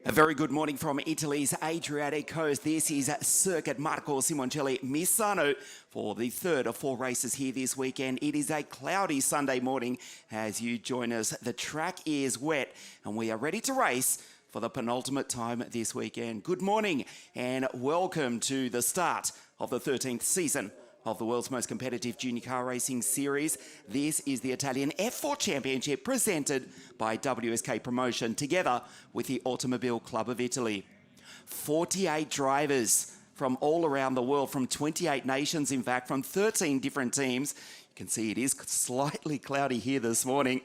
A very good morning from Italy's Adriatic coast. This is Circuit Marco Simoncelli Misano for the third of four races here this weekend. It is a cloudy Sunday morning as you join us. The track is wet and we are ready to race for the penultimate time this weekend. Good morning and welcome to the start of the 13th season of the world's most competitive junior car racing series. This is the Italian F.4 Championship presented by WSK Promotion together with the Automobile Club of Italy. 48 drivers from all around the world, from 28 nations, in fact, from 13 different teams. You can see it is slightly cloudy here this morning.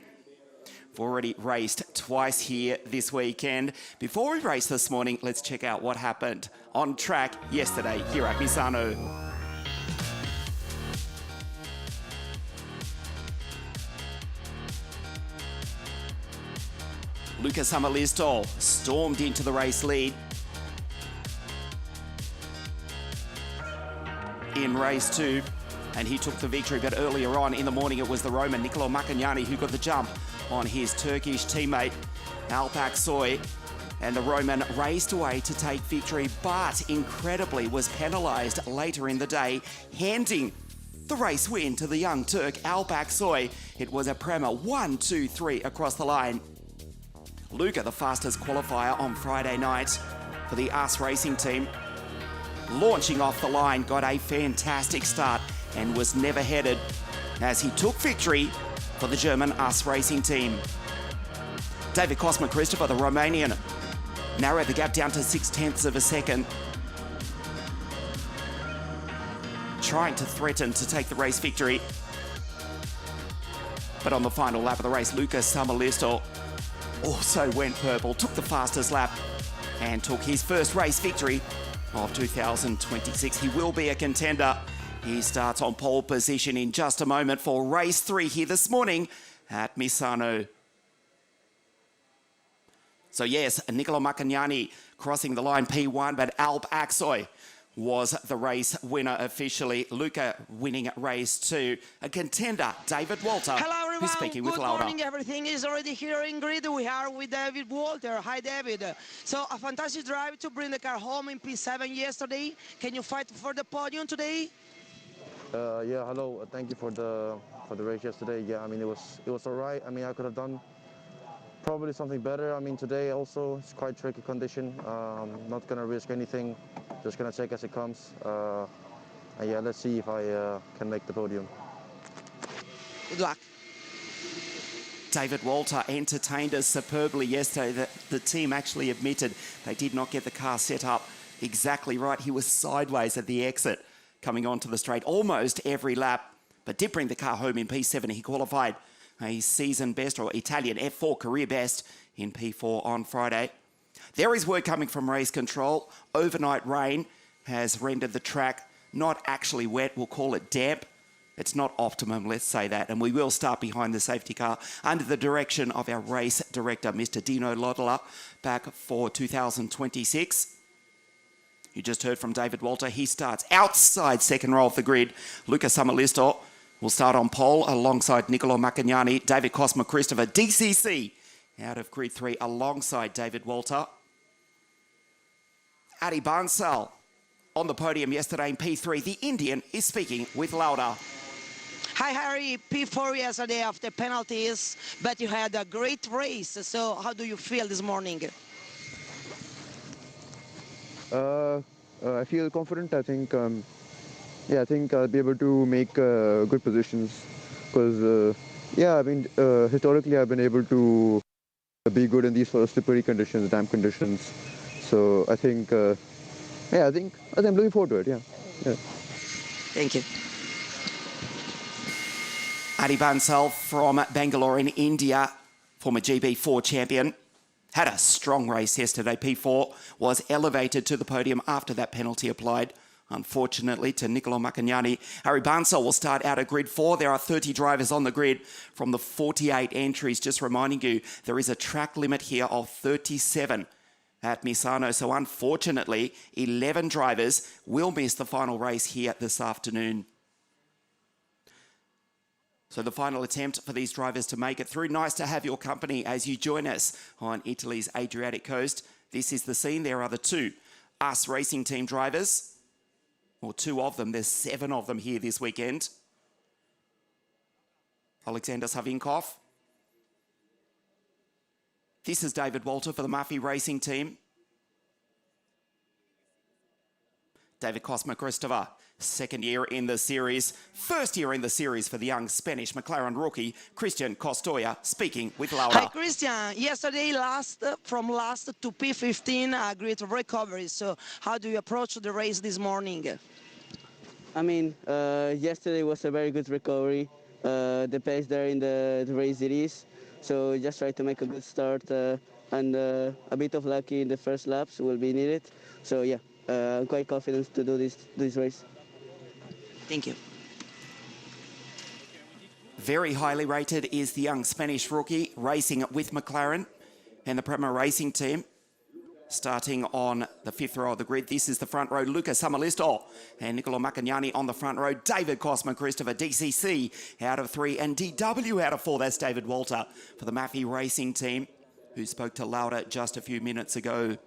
We've already raced twice here this weekend. Before we race this morning, let's check out what happened on track yesterday here at Misano. Luca Samalisto stormed into the race lead. In race two, and he took the victory, but earlier on in the morning it was the Roman Niccolò Macagnani who got the jump on his Turkish teammate Alp Aksoy, and the Roman raced away to take victory, but incredibly was penalised later in the day, handing the race win to the young Turk Alp Aksoy. It was a Prema 1-2-3 across the line. Luca, the fastest qualifier on Friday night for the US Racing team, launching off the line, got a fantastic start and was never headed as he took victory for the German US Racing team. David Cosma Christopher, the Romanian, narrowed the gap down to 0.6 of a second, trying to threaten to take the race victory. But on the final lap of the race, Luca Samalisto also went purple, took the fastest lap and took his first race victory of 2026. He will be a contender. He starts on pole position in just a moment for race 3 here this morning at Misano. So yes, Niccolò Macagnani crossing the line P1, but Alp Aksoy was the race winner officially. Luca winning race 2. A contender, David Walter, hello everyone, who's speaking with Laura. Good morning, everything is already here in grid. We are with David Walter. Hi David. So a fantastic drive to bring the car home in P7 yesterday. Can you fight for the podium today? Yeah, hello. Thank you for the race yesterday. Yeah, I mean it was all right. I mean I could have done probably something better. I mean today also it's quite tricky condition. Not gonna risk anything. Just gonna take as it comes. And yeah, let's see if I can make the podium. Good luck. David Walter entertained us superbly yesterday. The team actually admitted they did not get the car set up exactly right. He was sideways at the exit coming onto the straight almost every lap, but did bring the car home in P7. He qualified a season best, or Italian F4 career best, in P4 on Friday. There is word coming from race control. Overnight rain has rendered the track not actually wet, we'll call it damp. It's not optimum, let's say that. And we will start behind the safety car under the direction of our race director, Mr. Dino Lodola, back for 2026. You just heard from David Walter. He starts outside second row of the grid. Luca Samalisto will start on pole alongside Niccolò Macagnani. David Cosma Christopher, DCC, out of grid 3 alongside David Walter. Adi Bansal on the podium yesterday in P3. The Indian is speaking with Laura. Hi Harry, P4 yesterday after penalties, but you had a great race. So how do you feel this morning? I feel confident. I think, yeah, I think I'll be able to make good positions because, yeah, I mean, historically I've been able to be good in these sort of slippery conditions, damp conditions. So I think, yeah, I think I'm looking forward to it. Yeah. Thank you. Adi Bansal from Bangalore in India, former GB4 champion, had a strong race yesterday. P4 was elevated to the podium after that penalty applied, unfortunately, to Niccolò Macagnani. Adi Bansal will start out at grid 4. There are 30 drivers on the grid from the 48 entries. Just reminding you, there is a track limit here of 37 at Misano. So unfortunately, 11 drivers will miss the final race here this afternoon. So the final attempt for these drivers to make it through. Nice to have your company as you join us on Italy's Adriatic coast. This is the scene. There are the two US Racing Team drivers, or two of them. There's 7 of them here this weekend. Alexander Savinkov. This is David Walter for the Murphy Racing Team. David Cosma Christopher, second year in the series, first year in the series for the young Spanish McLaren rookie, Christian Costoya, speaking with Laura. Hi, Christian. Yesterday, from last to P15, a great recovery. So how do you approach the race this morning? I mean, yesterday was a very good recovery. The pace there in the race it is. So just try to make a good start and a bit of luck in the first laps will be needed. So yeah, I'm quite confident to do this race. Thank you. Very highly rated is the young Spanish rookie racing with McLaren and the Prema Racing Team. Starting on the 5th row of the grid, this is the front row, Luca Samalisto and Niccolo Maccagnani on the front row, David Cosma Christopher, DCC out of 3 and DW out of 4. That's David Walter for the Murphy Racing Team, who spoke to Laura just a few minutes ago.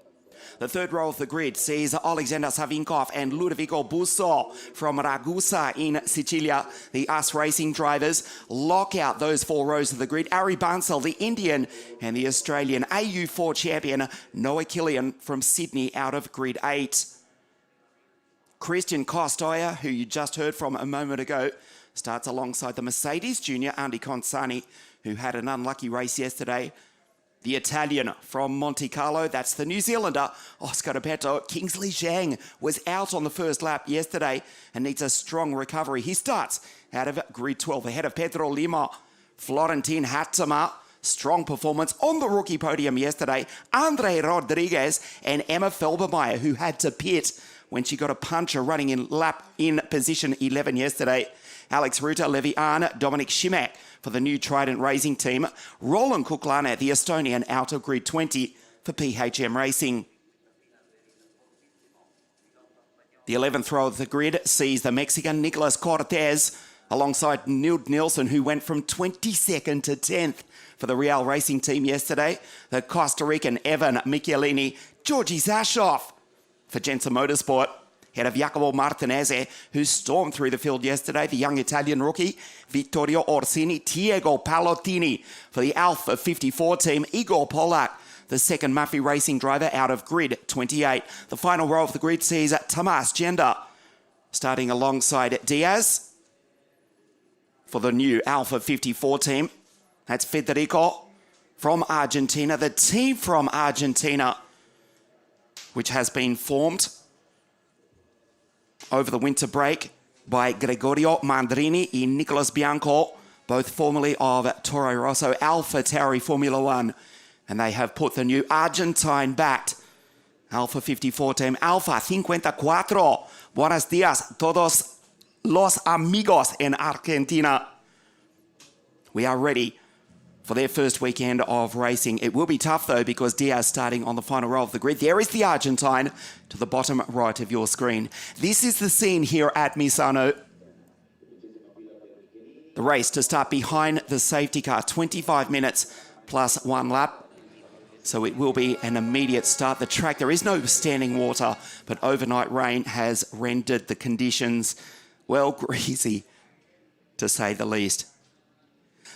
The 3rd row of the grid sees Alexander Savinkov and Ludovico Busso from Ragusa in Sicilia. The US Racing drivers lock out those 4 rows of the grid. Ari Bansal, the Indian, and the Australian AU4 champion Noah Killian from Sydney out of grid 8. Christian Costoya, who you just heard from a moment ago, starts alongside the Mercedes junior Andy Consani, who had an unlucky race yesterday. The Italian from Monte Carlo, that's the New Zealander, Oscar Repetto. Kingsley Zhang was out on the first lap yesterday and needs a strong recovery. He starts out of grid 12 ahead of Pedro Lima. Florentin Hatzama, strong performance on the rookie podium yesterday. Andre Rodriguez and Emma Felbermeyer, who had to pit when she got a puncher running in position 11 yesterday. Alex Ruta, Levian, Dominic Shimak for the new Trident Racing Team. Roland Kuklana, the Estonian, out of grid 20 for PHM Racing. The 11th row of the grid sees the Mexican Nicolas Cortez alongside Nild Nielsen, who went from 22nd to 10th for the Real Racing Team yesterday. The Costa Rican Evan Michelini, Georgi Zashoff for Jensen Motorsport. Head of Jacopo Martinez, who stormed through the field yesterday. The young Italian rookie, Vittorio Orsini, Diego Palottini for the Alpha 54 team. Igor Polak, the second Murphy Racing driver out of grid 28. The final row of the grid sees Tomas Gender starting alongside Diaz for the new Alpha 54 team. That's Federico from Argentina, the team from Argentina, which has been formed over the winter break by Gregorio Mandrini and Nicolas Bianco, both formerly of Toro Rosso Alpha Tauri Formula One. And they have put the new Argentine-backed Alpha 54 team, Alpha 54. Buenos dias, todos los amigos en Argentina. We are ready for their first weekend of racing. It will be tough, though, because Diaz starting on the final row of the grid. There is the Argentine to the bottom right of your screen. This is the scene here at Misano. The race to start behind the safety car, 25 minutes plus 1 lap. So it will be an immediate start. The track, there is no standing water, but overnight rain has rendered the conditions, well, greasy, to say the least.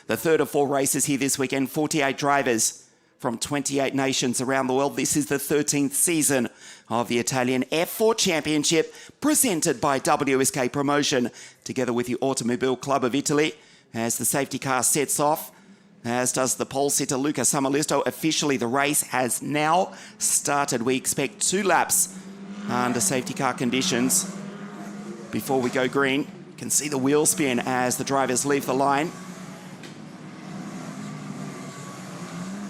The 3rd of 4 races here this weekend, 48 drivers from 28 nations around the world. This is the 13th season of the Italian F.4 Championship, presented by WSK Promotion, together with the Automobile Club of Italy. As the safety car sets off, as does the pole sitter Luca Samalisto. Officially, the race has now started. We expect 2 laps under safety car conditions before we go green. You can see the wheel spin as the drivers leave the line.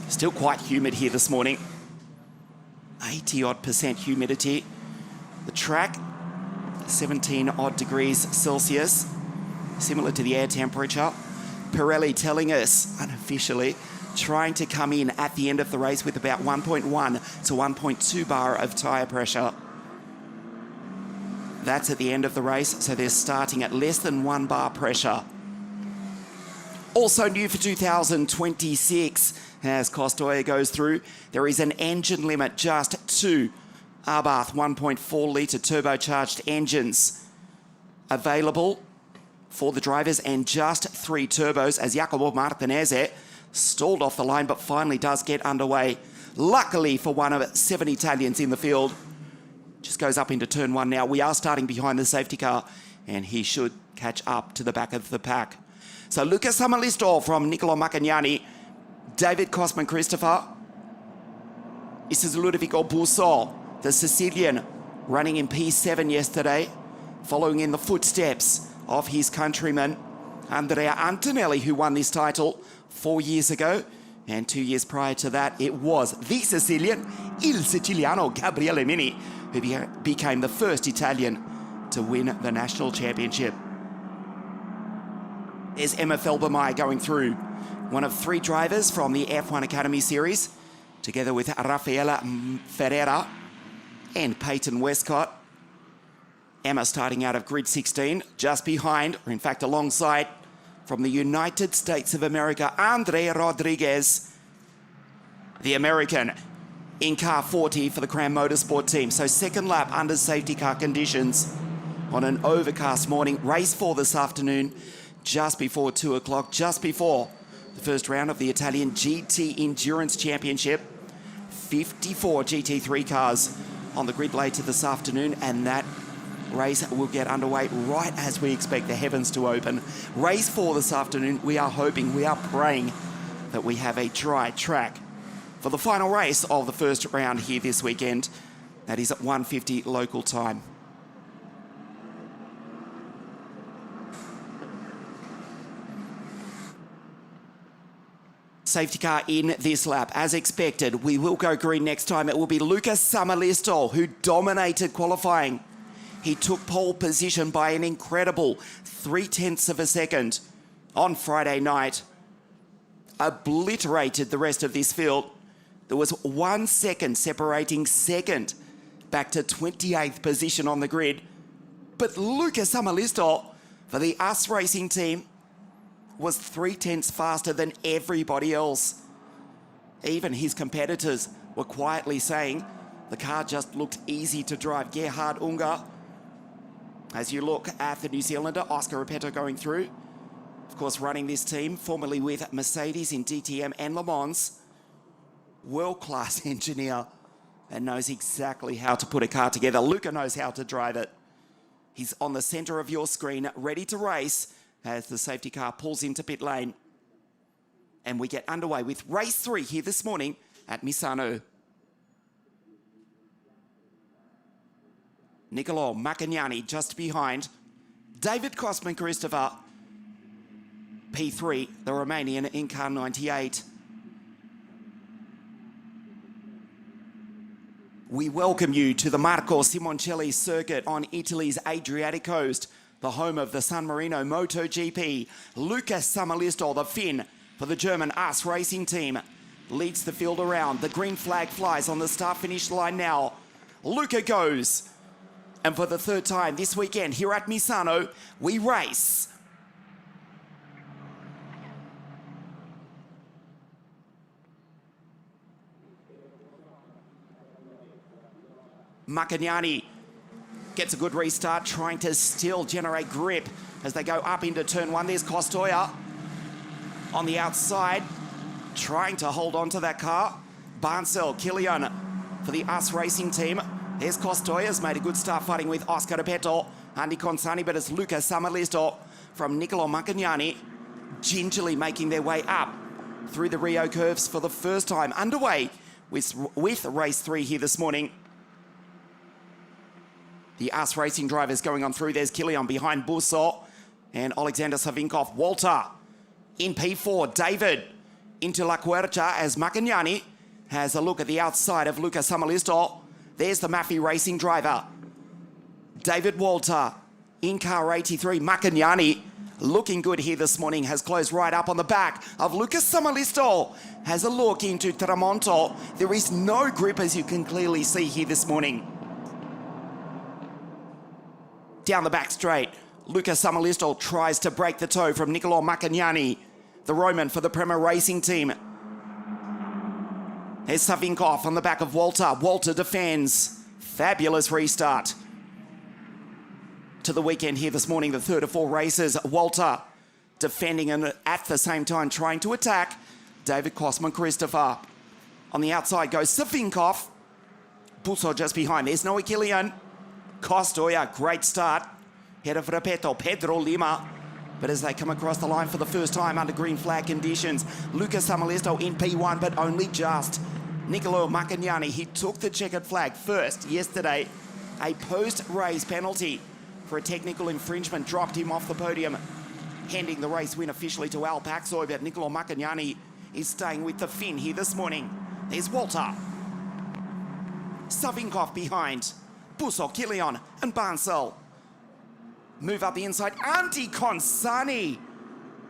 Still quite humid here this morning. 80-odd% humidity. The track, 17-odd degrees Celsius, similar to the air temperature. Pirelli telling us, unofficially, trying to come in at the end of the race with about 1.1 to 1.2 bar of tyre pressure. That's at the end of the race, so they're starting at less than 1 bar pressure. Also new for 2026, as Costoya goes through, there is an engine limit, just 2 Abarth 1.4 litre turbocharged engines available for the drivers, and just 3 turbos, as Jacopo Martinez stalled off the line but finally does get underway. Luckily for one of 7 Italians in the field. Just goes up into turn 1 now. We are starting behind the safety car, and he should catch up to the back of the pack. So Luca Samalisto from Niccolo Maccagnani, David Cosman Christopher. This is Ludovico Busso, the Sicilian, running in P7 yesterday, following in the footsteps of his countryman, Andrea Antonelli, who won this title 4 years ago. And 2 years prior to that, it was the Sicilian, Il Siciliano, Gabriele Mini, who became the first Italian to win the national championship. There's Emma Felbermeyer going through, one of 3 drivers from the F1 Academy Series, together with Rafaela Ferreira and Peyton Westcott. Emma starting out of grid 16, just behind, or in fact alongside, from the United States of America, Andre Rodriguez, the American, in car 40 for the Cram Motorsport team. So second lap under safety car conditions on an overcast morning. Race 4 this afternoon, just before 2 o'clock, just before the first round of the Italian GT Endurance Championship. 54 GT3 cars on the grid later this afternoon, and that race will get underway right as we expect the heavens to open. Race 4 this afternoon, we are hoping, we are praying that we have a dry track for the final race of the first round here this weekend. That is at 1:50 local time. Safety car in this lap. As expected, we will go green next time. It will be Luca Samalisto, who dominated qualifying. He took pole position by an incredible 0.3 of a second on Friday night. Obliterated the rest of this field. There was 1 second separating second back to 28th position on the grid. But Luca Samalisto for the US Racing team was 0.3 faster than everybody else. Even his competitors were quietly saying the car just looked easy to drive. Gerhard Unger, as you look at the New Zealander, Oscar Repetto going through. Of course, running this team, formerly with Mercedes in DTM and Le Mans. World-class engineer and knows exactly how to put a car together. Luca knows how to drive it. He's on the center of your screen, ready to race as the safety car pulls into pit lane. And we get underway with race 3 here this morning at Misano. Niccolo Maccagnani just behind. David Cosman Christopher, P3, the Romanian in car 98. We welcome you to the Marco Simoncelli circuit on Italy's Adriatic coast, the home of the San Marino MotoGP. Luca Samalisto, the Finn for the German US Racing team, leads the field around. The green flag flies on the start-finish line now. Luca goes. And for the 3rd time this weekend here at Misano, we race. Maccagnani gets a good restart, trying to still generate grip as they go up into turn 1. There's Costoya on the outside, trying to hold on to that car. Barnsell, Kilian for the US Racing team. There's Costoya's made a good start fighting with Oscar Repetto, Andy Consani, but it's Luca Samalisto from Niccolo Maccagnani gingerly making their way up through the Rio curves for the first time. Underway with race 3 here this morning. The US Racing drivers going on through. There's Kilian behind Busso and Alexander Savinkov. Walter in P4. David into La Quercia as Maccagnani has a look at the outside of Luca Samalisto. There's the Maffei Racing driver, David Walter, in car 83. Maccagnani looking good here this morning, has closed right up on the back of Luca Samalisto. Has a look into Tramonto. There is no grip, as you can clearly see here this morning. Down the back straight, Luca Samalisto tries to break the toe from Niccolo Maccagnani. the Roman for the Prema Racing team. There's Savinkov on the back of Walter. Walter defends. Fabulous restart to the weekend here this morning, the third of 4 races. Walter defending and at the same time trying to attack David Kosman-Christopher. On the outside goes Savinkov. Busso just behind. There's Noe Kilian. Costoya, great start. Head of Repeto, Pedro Lima. But as they come across the line for the first time under green flag conditions, Lucas Samalisto in P1, but only just. Nicolo Macagnani, he took the checkered flag first yesterday. A post-race penalty for a technical infringement dropped him off the podium, handing the race win officially to Al Paxoy, but Nicolo Macagnani is staying with the Finn here this morning. There's Walter. Savinkov behind. Busso, Kilian and Bansal. Move up the inside. Antti Consani.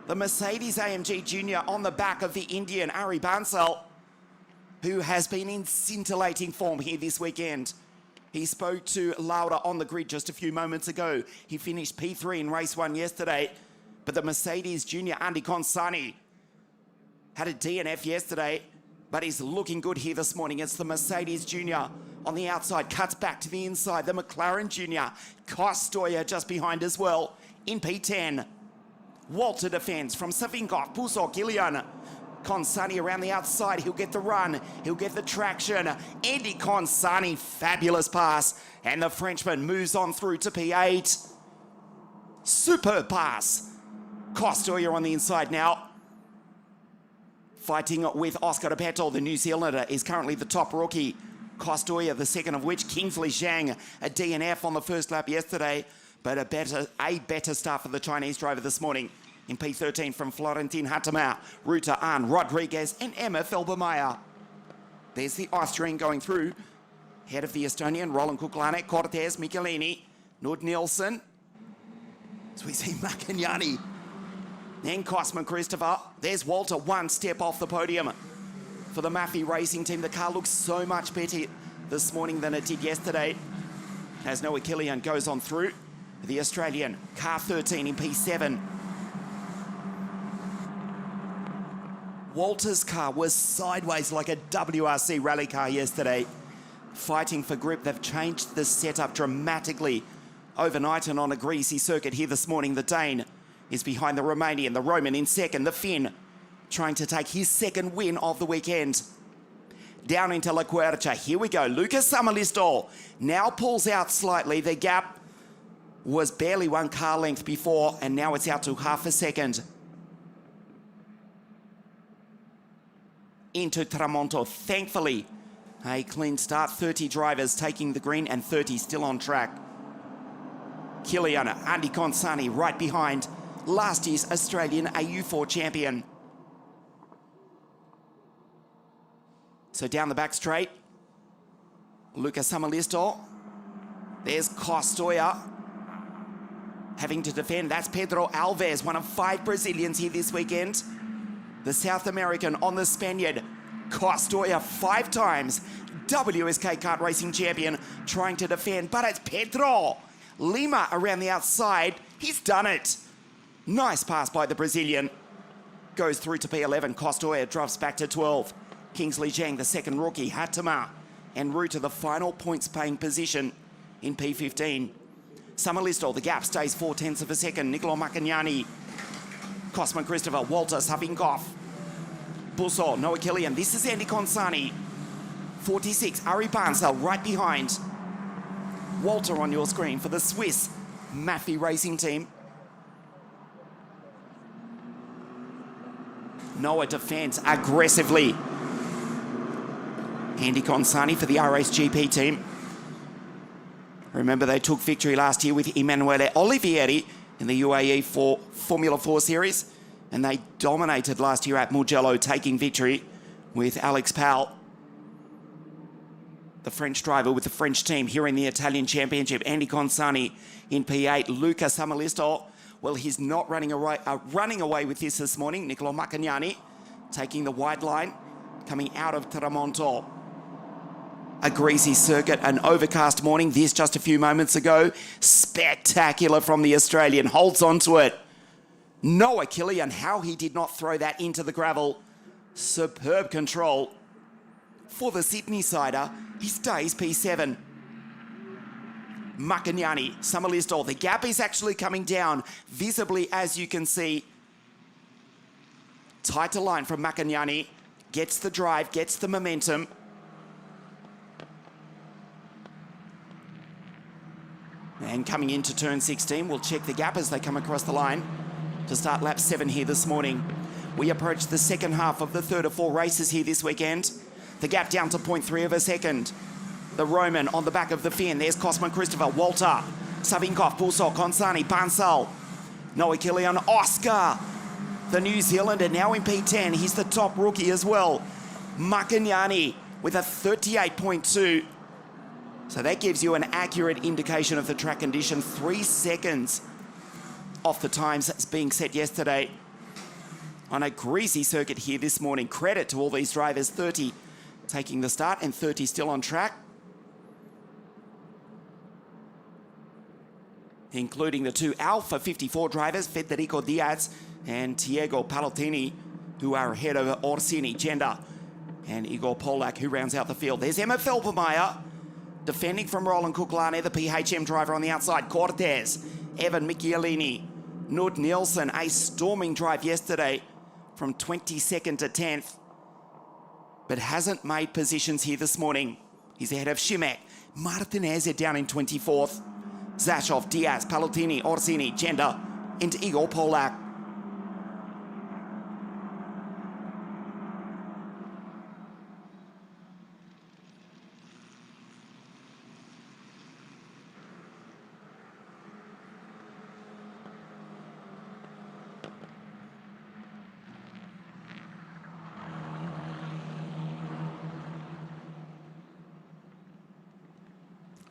The Mercedes AMG Junior on the back of the Indian Ari Bansal, who has been in scintillating form here this weekend. He spoke to Lauda on the grid just a few moments ago. He finished P3 in race 1 yesterday, but the Mercedes Junior Antti Consani had a DNF yesterday, but he's looking good here this morning. It's the Mercedes Junior on the outside, cuts back to the inside. The McLaren Junior, Costoya just behind as well in P10. Walter defends from Savinkov, Busso, Kilian. Consani around the outside, he'll get the run, he'll get the traction. Andy Consani, fabulous pass. And the Frenchman moves on through to P8. Superb pass. Costoya on the inside now. Fighting with Oscar Repeto, the New Zealander, is currently the top rookie. Costoya, the second of which, Kingsley Zhang, a DNF on the first lap yesterday, but a better start for the Chinese driver this morning. In P13 from Florentin Hattemer, Ruta Arn, Rodriguez and Emma Felbermeyer. There's the Austrian going through. Head of the Estonian, Roland Kuklanek, Cortez, Michelini, Nord Nielsen. So we see Macagnani. Then Kosman-Christopher. There's Walter, one step off the podium for the Maffei Racing team. The car looks so much better this morning than it did yesterday, as Noah Kilian goes on through. The Australian, car 13 in P7. Walter's car was sideways like a WRC rally car yesterday, fighting for grip. They've changed the setup dramatically overnight and on a greasy circuit here this morning. The Dane is behind the Romanian, the Roman in second, the Finn trying to take his second win of the weekend. Down into La Quercia, here we go. Lucas Samalisto now pulls out slightly. The gap was barely 1 car length before, and now it's out to half a second. Into Tramonto, thankfully a clean start. 30 drivers taking the green and 30 still on track. Kilian, Andy Consani right behind, last year's Australian AU4 champion. So down the back straight, Lucas Samalisto. There's Costoya having to defend. That's Pedro Alves, one of 5 Brazilians here this weekend. The South American on the Spaniard. Costoya, 5 times WSK kart racing champion, trying to defend, but it's Pedro Lima around the outside. He's done it. Nice pass by the Brazilian. Goes through to P11. Costoya drops back to 12. Kingsley Zhang, the second rookie, Hattemer, en route to the final points-paying position in P15. Samalisto, the gap stays 0.4 of a second. Nicolo Macagnani, Kosman-Christopher, Walter, Savinkov, Busso, Noah Kilian. This is Andy Consani. 46, Ari Bansal right behind. Walter on your screen for the Swiss Maffei Racing team. Noah defends aggressively. Andy Consani for the RSGP team. Remember, they took victory last year with Emanuele Olivieri in the UAE Formula 4 Series, and they dominated last year at Mugello, taking victory with Alex Powell, the French driver with the French team here in the Italian Championship. Andy Consani in P8. Luca Samalisto, well, he's not running away with this morning. Nicolo Macagnani taking the wide line, coming out of Tramonto. A greasy circuit, an overcast morning. This just a few moments ago. Spectacular from the Australian. Holds on to it. Noah Killian, how he did not throw that into the gravel. Superb control for the Sydney sider. He stays P7. Macagnani, Samalistol. The gap is actually coming down visibly, as you can see. Tighter line from Macagnani. Gets the drive, gets the momentum. And coming into turn 16, we'll check the gap as they come across the line to start lap 7 here this morning. We approach the second half of the third of 4 races here this weekend. The gap down to 0.3 of a second. The Roman on the back of the Finn. There's Cosman Christopher, Walter, Savinkov, Pulsar, Consani, Bansal, Noah Killian, Oscar. The New Zealander now in P10. He's the top rookie as well. Macagnani with a 38.2. So that gives you an accurate indication of the track condition. 3 seconds off the times that's being set yesterday on a greasy circuit here this morning. Credit to all these drivers. 30 taking the start and 30 still on track, including the 2 Alpha 54 drivers, Federico Diaz and Diego Pallottini, who are ahead of Orsini, Genda, and Igor Polak, who rounds out the field. There's Emma Felbermeyer, defending from Roland Kuklane, the PHM driver on the outside. Cortez, Evan Michielini, Nud Nielsen, a storming drive yesterday from 22nd to 10th, but hasn't made positions here this morning. He's ahead of Shimek. Martinez down in 24th. Zashov, Diaz, Pallottini, Orsini, Genda, and Igor Polak.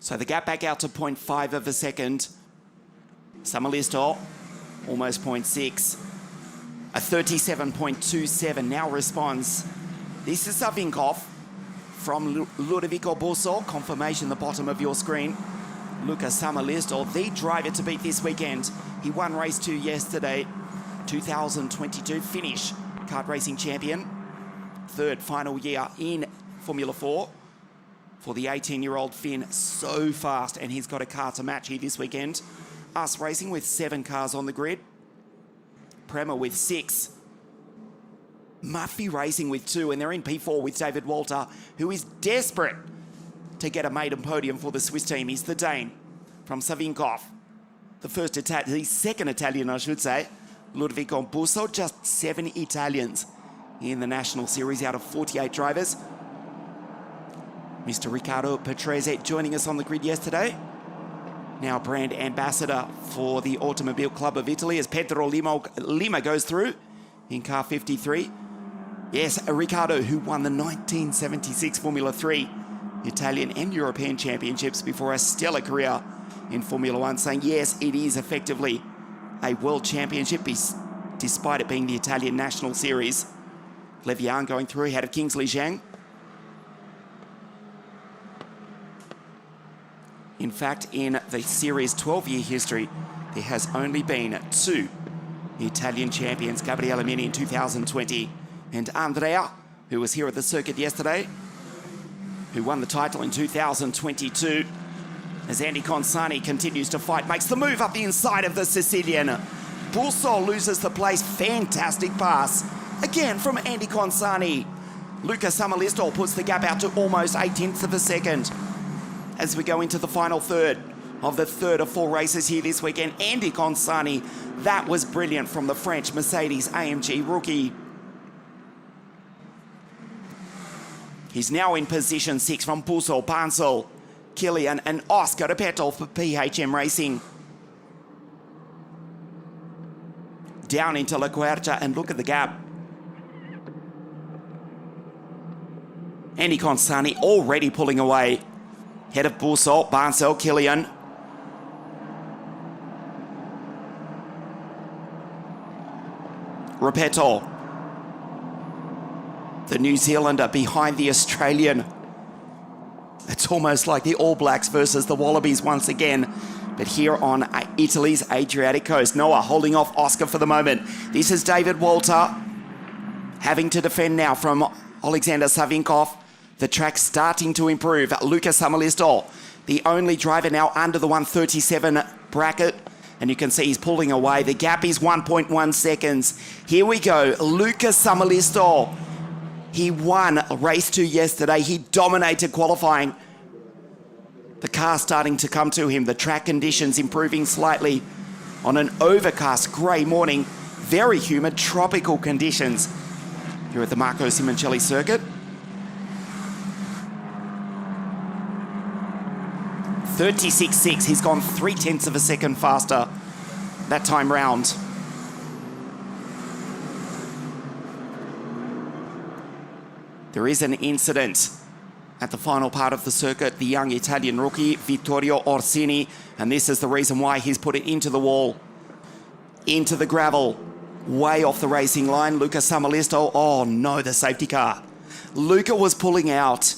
So the gap back out to 0.5 of a second. Samalisto, almost 0.6. A 37.27 now responds. This is Savinkov from Ludovico Busso. Confirmation the bottom of your screen. Lucas Samalisto, the driver to beat this weekend. He won race 2 yesterday. 2022 Finnish kart racing champion. 3rd final year in Formula 4. For the 18-year-old Finn, so fast, and he's got a car to match here this weekend. Us Racing with 7 cars on the grid. Prema with 6. Murphy Racing with 2, and they're in P4 with David Walter, who is desperate to get a maiden podium for the Swiss team. He's the Dane from Savinkov. The second Italian, I should say. Ludovico Busso, just 7 Italians in the National Series out of 48 drivers. Mr. Riccardo Petrese joining us on the grid yesterday. Now brand ambassador for the Automobile Club of Italy as Pedro Lima goes through in car 53. Yes, Riccardo, who won the 1976 Formula 3 Italian and European Championships before a stellar career in Formula 1, saying yes, it is effectively a world championship despite it being the Italian National Series. Levian going through ahead of Kingsley Zhang. In fact, in the series' 12-year history, there has only been 2 Italian champions, Gabriele Mini in 2020 and Andrea, who was here at the circuit yesterday, who won the title in 2022. As Andy Consani continues to fight, makes the move up the inside of the Sicilian. Busso loses the place. Fantastic pass. Again from Andy Consani. Luca Samalisto puts the gap out to almost 0.8 of a second. As we go into the final third of the third of 4 races here this weekend, Andy Consani, that was brilliant from the French Mercedes AMG rookie. He's now in position 6 from Busso, Pansel, Killian and Oscar Repetto for PHM Racing. Down into La Quercia and look at the gap. Andy Consani already pulling away. Head of Busso, Bansel, Killian. Repetto. The New Zealander behind the Australian. It's almost like the All Blacks versus the Wallabies once again. But here on Italy's Adriatic coast, Noah holding off Oscar for the moment. This is David Walter having to defend now from Alexander Savinkov. The track's starting to improve. Luca Samalisto, the only driver now under the 137 bracket. And you can see he's pulling away. The gap is 1.1 seconds. Here we go. Luca Samalisto. He won race 2 yesterday. He dominated qualifying. The car starting to come to him. The track conditions improving slightly on an overcast grey morning. Very humid, tropical conditions here at the Marco Simoncelli circuit. 36.6. He's gone 0.3 of a second faster that time round. There is an incident at the final part of the circuit. The young Italian rookie, Vittorio Orsini, and this is the reason why he's put it into the wall, into the gravel, way off the racing line. Luca Samalisto, oh no, the safety car. Luca was pulling out.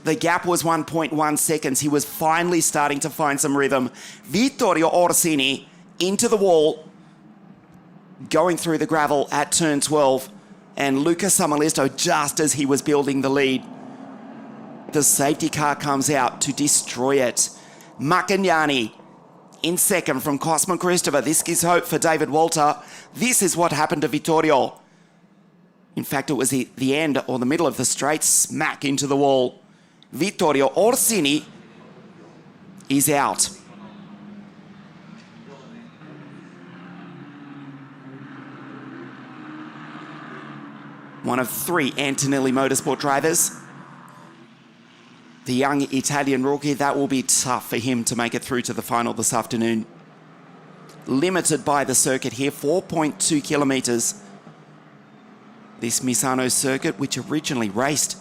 The gap was 1.1 seconds. He was finally starting to find some rhythm. Vittorio Orsini into the wall, going through the gravel at turn 12, and Luca Samalisto just as he was building the lead. The safety car comes out to destroy it. Maccagnani in second from Cosman Christopher. This gives hope for David Walter. This is what happened to Vittorio. In fact, it was the end or the middle of the straight, smack into the wall. Vittorio Orsini is out. One of 3 Antonelli Motorsport drivers. The young Italian rookie, that will be tough for him to make it through to the final this afternoon. Limited by the circuit here, 4.2 kilometres. This Misano circuit, which originally raced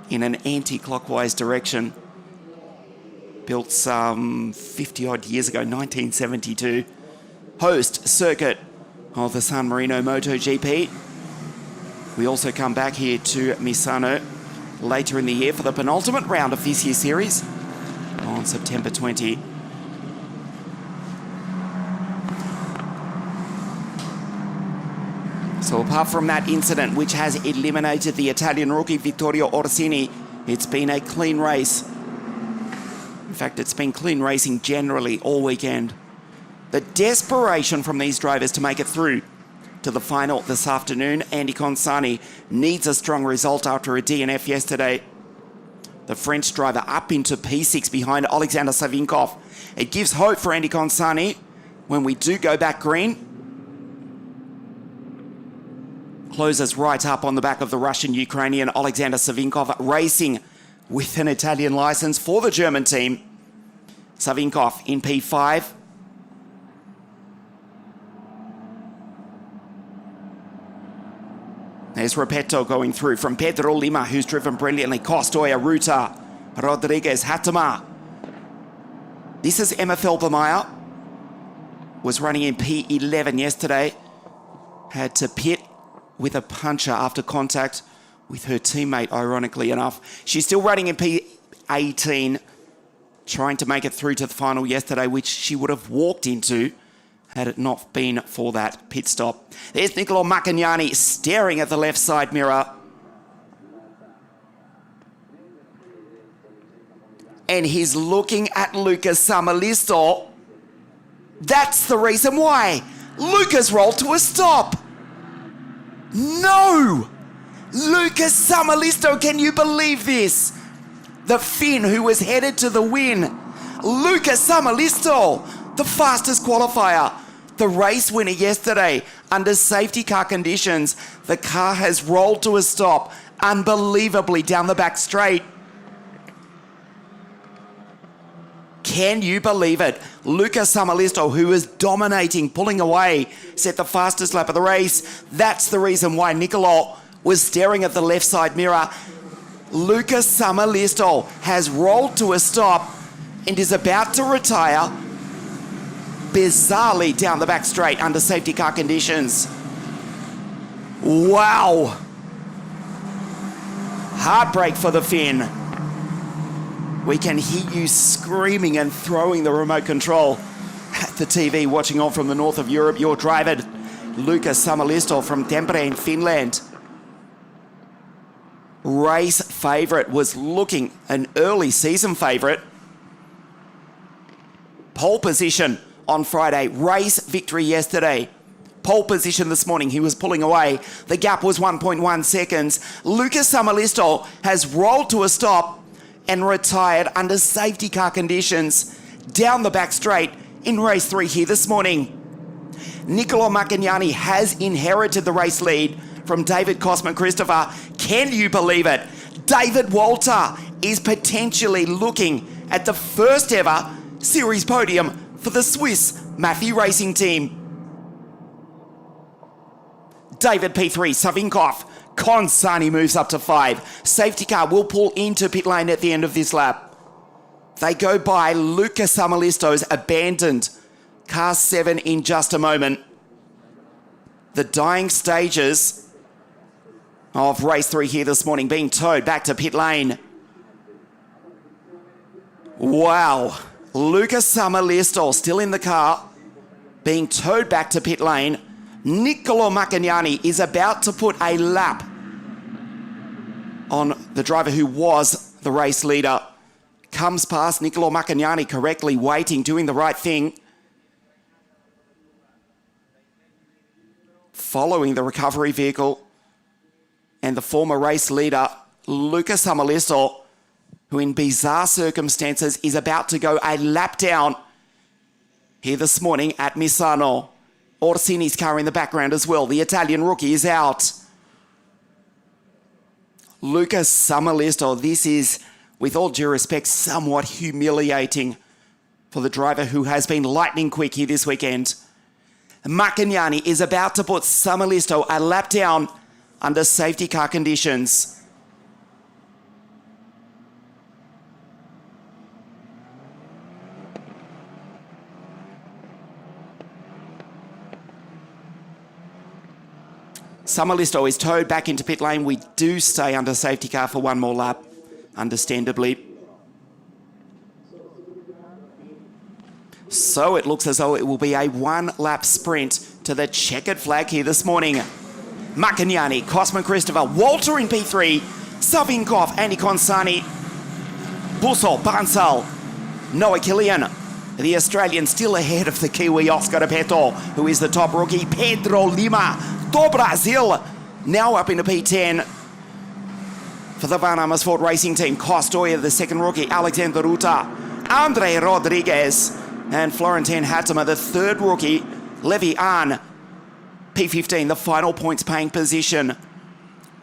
in an anti-clockwise direction, built some 50 odd years ago, 1972. Host circuit of the San Marino MotoGP. We also come back here to Misano later in the year for the penultimate round of this year's series on September 20. So apart from that incident, which has eliminated the Italian rookie Vittorio Orsini, it's been a clean race. In fact, it's been clean racing generally all weekend. The desperation from these drivers to make it through to the final this afternoon. Andy Consani needs a strong result after a DNF yesterday. The French driver up into P6 behind Alexander Savinkov. It gives hope for Andy Consani when we do go back green. Closes right up on the back of the Russian-Ukrainian Alexander Savinkov, racing with an Italian license for the German team. Savinkov in P5. There's Repetto going through from Pedro Lima, who's driven brilliantly. Costoya, Ruta, Rodriguez, Hatama. This is Emma Felbermeyer. Was running in P11 yesterday. Had to pit with a puncher after contact with her teammate, ironically enough. She's still running in P18, trying to make it through to the final yesterday, which she would have walked into had it not been for that pit stop. There's Niccolo Maccagnani staring at the left side mirror. And he's looking at Luca Samalisto. That's the reason why. Luca's rolled to a stop. No! Luca Samalisto, can you believe this? The Finn who was headed to the win. Luca Samalisto, the fastest qualifier. The race winner yesterday under safety car conditions. The car has rolled to a stop unbelievably down the back straight. Can you believe it? Luca Samalisto, who was dominating, pulling away, set the fastest lap of the race. That's the reason why Niccolo was staring at the left side mirror. Luca Samalisto has rolled to a stop and is about to retire bizarrely down the back straight under safety car conditions. Wow. Heartbreak for the Finn. We can hear you screaming and throwing the remote control at the TV, watching on from the north of Europe. Your driver, Luca Samalisto from Tampere in Finland. Race favourite, was looking an early season favourite. Pole position on Friday, race victory yesterday. Pole position this morning, he was pulling away. The gap was 1.1 seconds. Luca Samalisto has rolled to a stop and retired under safety car conditions down the back straight in race 3 here this morning. Niccolo Maccagnani has inherited the race lead from David Cosman Christopher. Can you believe it? David Walter is potentially looking at the first ever series podium for the Swiss Maffi Racing team. David P3, Savinkov. Consani moves up to 5. Safety car will pull into pit lane at the end of this lap. They go by Luca Samalisto's abandoned car 7 in just a moment. The dying stages of race 3 here this morning being towed back to pit lane. Wow. Luca Samalisto still in the car, being towed back to pit lane. Niccolo Maccagnani is about to put a lap on the driver who was the race leader. Comes past Niccolo Maccagnani correctly, waiting, doing the right thing. Following the recovery vehicle and the former race leader, Luca Samalisto, who in bizarre circumstances is about to go a lap down here this morning at Misano. Orsini's car in the background as well. The Italian rookie is out. Luca Samalisto, this is, with all due respect, somewhat humiliating for the driver who has been lightning quick here this weekend. Maccagnani is about to put Samalisto a lap down under safety car conditions. Samalisto is towed back into pit lane. We do stay under safety car for one more lap, understandably. So it looks as though it will be a one-lap sprint to the checkered flag here this morning. Maccagnani, Cosman Christopher, Walter in P3, Savinkov, Andy Consani, Busso, Bansal, Noah Killian. The Australian still ahead of the Kiwi Oscar Peto, who is the top rookie. Pedro Lima, do Brasil, now up into P10 for the Van Amersfoort Racing Team. Costoya, the second rookie. Alexander Ruta, Andre Rodriguez, and Florentin Hattemer, the third rookie. Levi Ahn, P15, the final points paying position.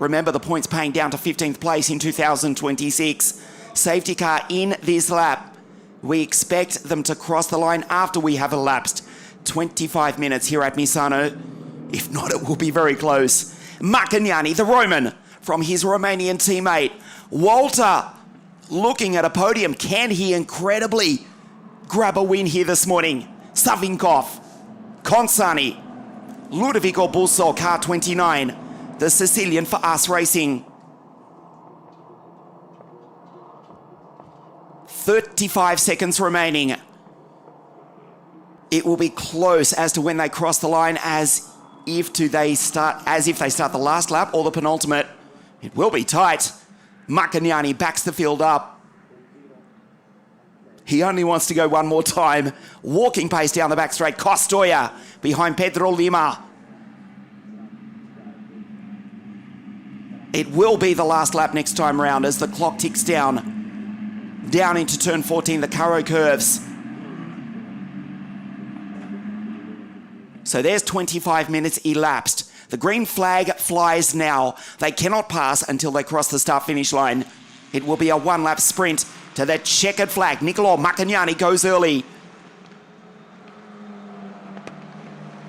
Remember, the points paying down to 15th place in 2026. Safety car in this lap. We expect them to cross the line after we have elapsed 25 minutes here at Misano. If not, it will be very close. Maccagnani, the Roman, from his Romanian teammate. Walter, looking at a podium. Can he incredibly grab a win here this morning? Savinkov, Consani, Ludovico Busso, car 29, the Sicilian for Us Racing. 35 seconds remaining. It will be close as to when they cross the line, as if they start the last lap or the penultimate. It will be tight. Maccagnani backs the field up. He only wants to go one more time. Walking pace down the back straight. Costoya behind Pedro Lima. It will be the last lap next time round as the clock ticks down into turn 14, the Caro curves. So there's 25 elapsed elapsed. The green flag flies now. They cannot pass until they cross the start-finish line. It will be a one-lap sprint to the checkered flag. Niccolo Maccagnani goes early.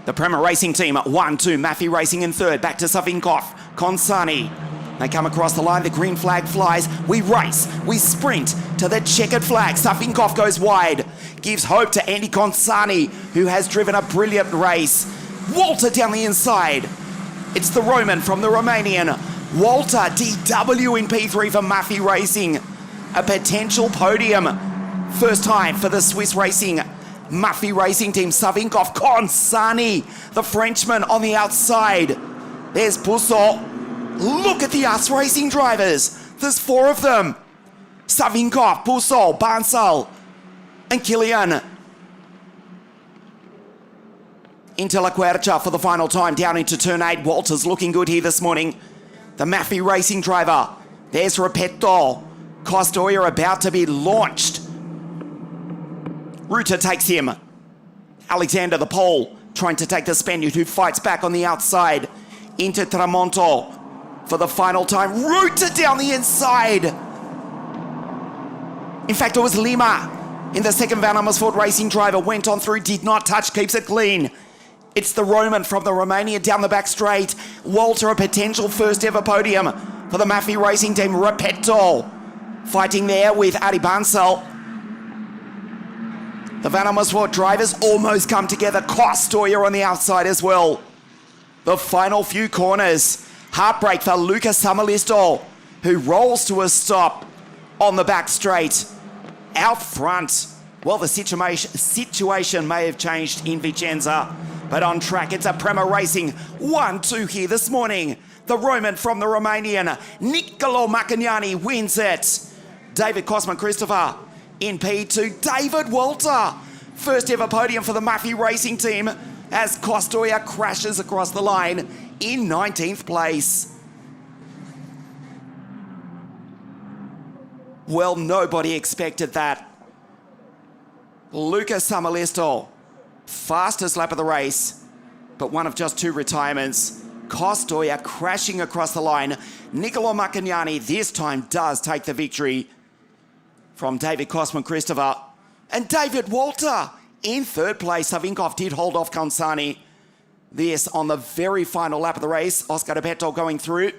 The Prema Racing Team at 1-2. Maffi Racing in third. Back to Savinkov. Consani. They come across the line. The green flag flies. We race. We sprint to the checkered flag. Savinkov goes wide. Gives hope to Andy Consani, who has driven a brilliant race. Walter down the inside. It's the Roman from the Romanian. Walter, DW in P3 for Maffi Racing. a potential podium. First time for the Swiss Racing Mafia Racing Team. Savinkov, Consani, the Frenchman on the outside. There's Poussot. Look at the US Racing drivers. There's 4 of them. Savinkov, Poussot, Bansal, and Kilian. Into La Quercia for the final time, down into turn 8. Walter's looking good here this morning. The Mafia Racing driver. There's Repetto. Costoya about to be launched. Ruta takes him. Alexander, the pole, trying to take the Spaniard who fights back on the outside. Into Tramonto for the final time. Ruta down the inside. In fact, it was Lima in the second Van Amersfoort Racing driver. Went on through, did not touch, keeps it clean. It's the Roman from the Romania down the back straight. Walter, a potential first ever podium for the Mafia Racing Team. Repetto fighting there with Adi Bansal. The Van Amersfoort drivers almost come together. Costoya on the outside as well. The final few corners. Heartbreak for Luca Samalisto, who rolls to a stop on the back straight. Out front, well, the situation may have changed in Vicenza, but on track, it's a Prema Racing 1-2 here this morning. The Roman from the Romanian, Nicolo Macagnani, wins it. David Cosman Christopher in P2. David Walter, first ever podium for the Mafia Racing Team as Costoya crashes across the line in 19th place. Well, nobody expected that. Luca Samalisto, fastest lap of the race, but one of just 2 retirements. Costoya crashing across the line. Nicolo Macagnani this time does take the victory from David Cosman Christopher. And David Walter in 3rd place. Savinkov did hold off Consani. This on the very final lap of the race. Oscar Repetto going through.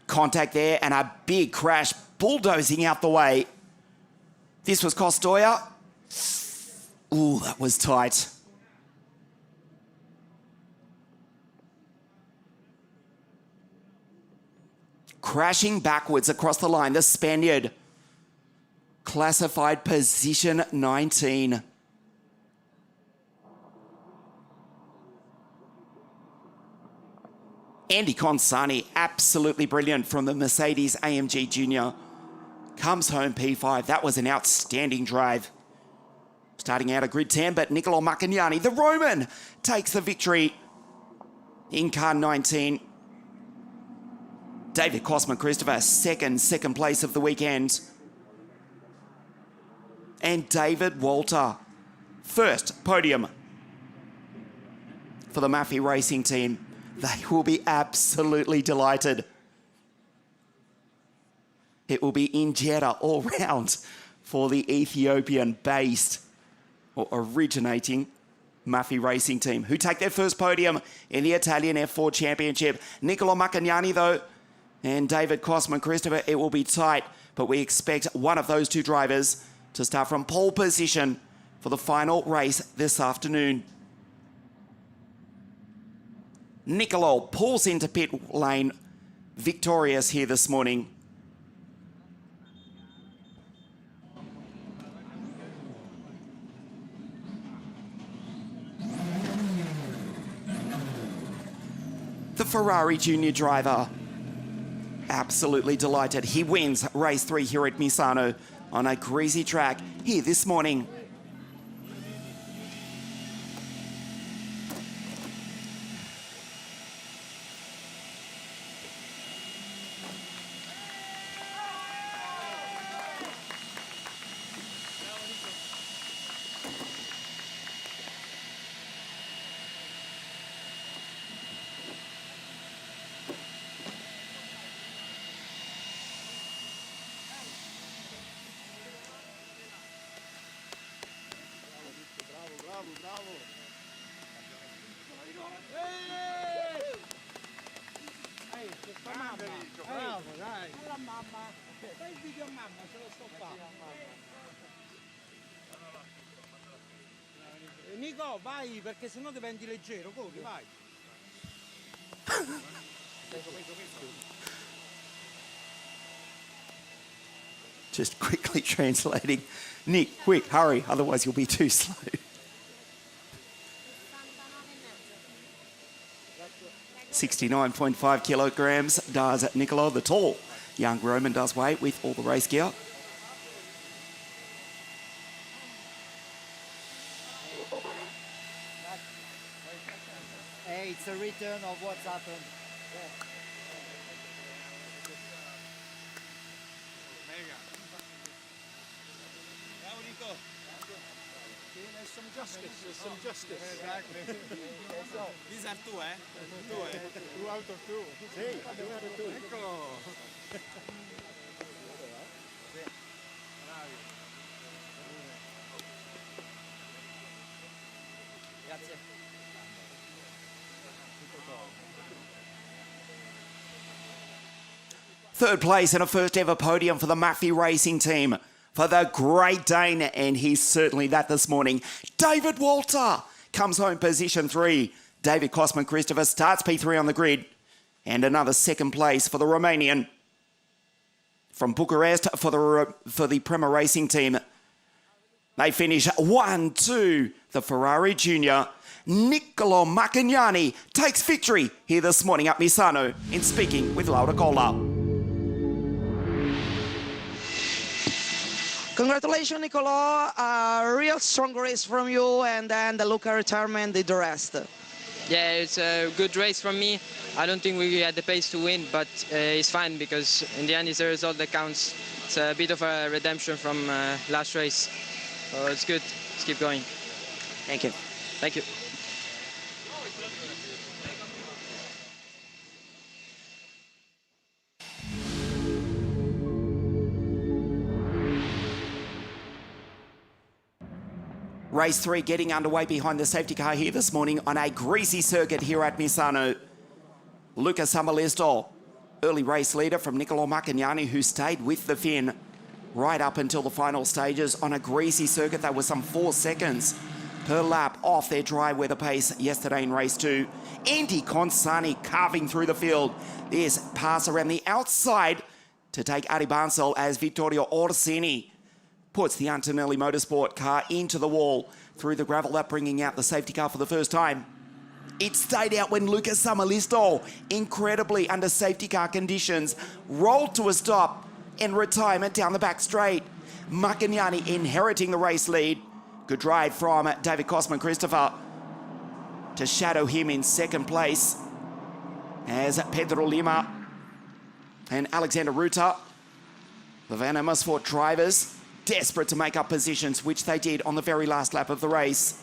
Contact there and a big crash, bulldozing out the way. This was Costoya. Ooh, that was tight. Crashing backwards across the line, the Spaniard. Classified position 19. Andy Consani, absolutely brilliant from the Mercedes AMG Junior. Comes home P5. That was an outstanding drive. Starting out a grid 10, but Nicolo Macagnani, the Roman, takes the victory in car 19. David Cosman Christopher, second place of the weekend. And David Walter, first podium for the Mafia Racing Team. They will be absolutely delighted. It will be in Jeddah all round for the Ethiopian-based or originating Mafia Racing Team, who take their first podium in the Italian F4 Championship. Nicolo Macagnani, though, and David Cosman Christopher, it will be tight, but we expect one of those 2 drivers to start from pole position for the final race this afternoon. Nicolo pulls into pit lane, victorious here this morning. The Ferrari Junior driver, absolutely delighted. He wins race 3 here at Misano on a greasy track here this morning. Nico, vai perché sennò diventi leggero, corri, vai. Just quickly translating. Nick, quick, hurry, otherwise you'll be too slow. 69.5 kilograms does Niccolo, the tall young Roman, does weigh with all the race gear. Hey, it's a return of what's happened. There's some justice, there's some justice. Exactly. These are two, eh? Two out of two. Sì, 2 out of 2. Eccolo. Bravi. Grazie. Third place and a first ever podium for the Maffei Racing team. For the Great Dane, and he's certainly that this morning. David Walter comes home position 3. David Kosman Christopher starts P3 on the grid. And another second place for the Romanian. From Bucharest for the Prema Racing team. They finish 1-2. The Ferrari Junior. Niccolo Maccagnani takes victory here this morning at Misano in speaking with Laura Cola. Congratulations, Nicolo. A real strong race from you, and then the Luca retirement did the rest. Yeah, it's a good race from me. I don't think we had the pace to win, but it's fine because in the end it's the result that counts. It's a bit of a redemption from last race. So it's good. Let's keep going. Thank you. Thank you. Race 3 getting underway behind the safety car here this morning on a greasy circuit here at Misano. Luca Samalisto, early race leader from Niccolo Maccagnani, who stayed with the Finn right up until the final stages on a greasy circuit. That was some 4 seconds per lap off their dry weather pace yesterday in race 2. Andy Consani carving through the field. This pass around the outside to take Aribansel as Vittorio Orsini puts the Antonelli Motorsport car into the wall through the gravel, that bringing out the safety car for the first time. It stayed out when Luca Samalisto, incredibly under safety car conditions, rolled to a stop in retirement down the back straight. Maccagnani inheriting the race lead. Good drive from David Kosman Christopher to shadow him in second place as Pedro Lima and Alexander Ruta, the Van Amersfoort drivers, desperate to make up positions, which they did on the very last lap of the race.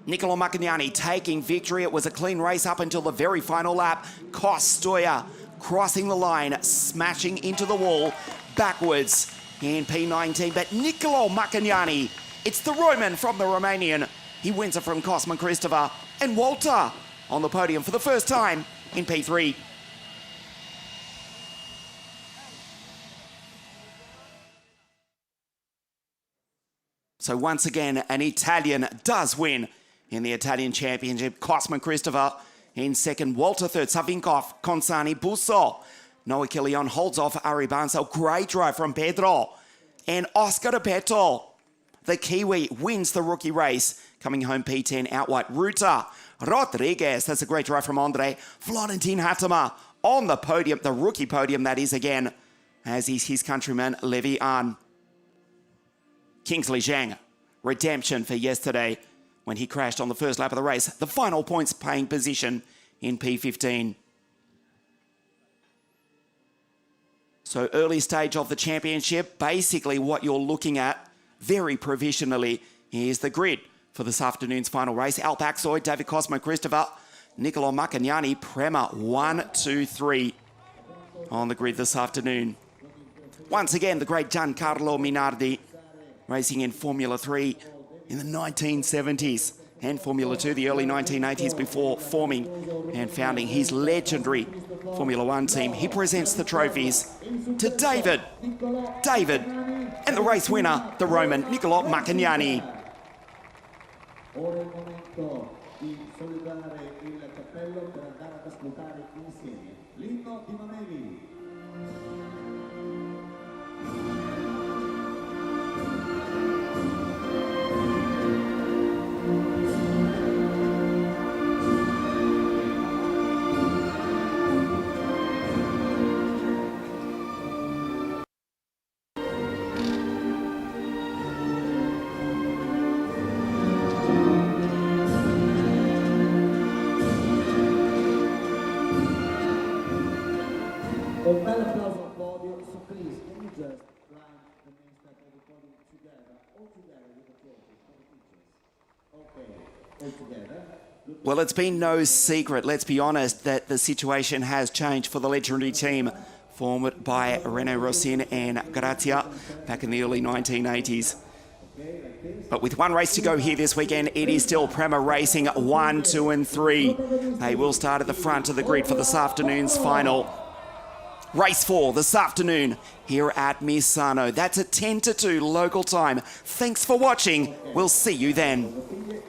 Niccolo Maccagnani taking victory. It was a clean race up until the very final lap. Costoya crossing the line, smashing into the wall backwards in P19. But Niccolo Maccagnani, it's the Roman from the Romanian. He wins it from Kosman Christopher and Walter on the podium for the first time in P3. So once again, an Italian does win in the Italian Championship. Kosman Christopher in second, Walter third, Savinkov, Consani, Busso. Noah Kilian holds off Aribanso. Great drive from Pedro. And Oscar Repetto, the Kiwi, wins the rookie race, coming home P10 outright. Ruta Rodriguez, that's a great drive from Andre. Florentin Hatema on the podium, the rookie podium that is again, as is his countryman Levi Ahn. Kingsley Zhang, redemption for yesterday when he crashed on the first lap of the race. The final points paying position in P15. So early stage of the championship, basically what you're looking at very provisionally is the grid for this afternoon's final race. Alpaxoid, David Kosman Christopher, Niccolo Maccagnani, Prema 1, 2, 3 on the grid this afternoon. Once again, the great Giancarlo Minardi, racing in Formula 3 in the 1970s and Formula 2 the early 1980s before forming and founding his legendary Formula 1 team. He presents the trophies to David, and the race winner, the Roman Niccolo Maccagnani. Ora è il momento di salutare il cappello per andare ad ascoltare insieme l'inno di Mameli. Un bel applauso al podio. So please, can you just line the main step of the podium together, all together with the trophy for the pictures? Okay, all together. Well, it's been no secret, let's be honest, that the situation has changed for the legendary team formed by Renaud Rossin and Grazia back in the early 1980s. But with one race to go here this weekend, it is still Prema Racing 1, 2 and 3. They will start at the front of the grid for this afternoon's final. Race 4 this afternoon here at Misano. That's at 10 to 2 local time. Thanks for watching. We'll see you then.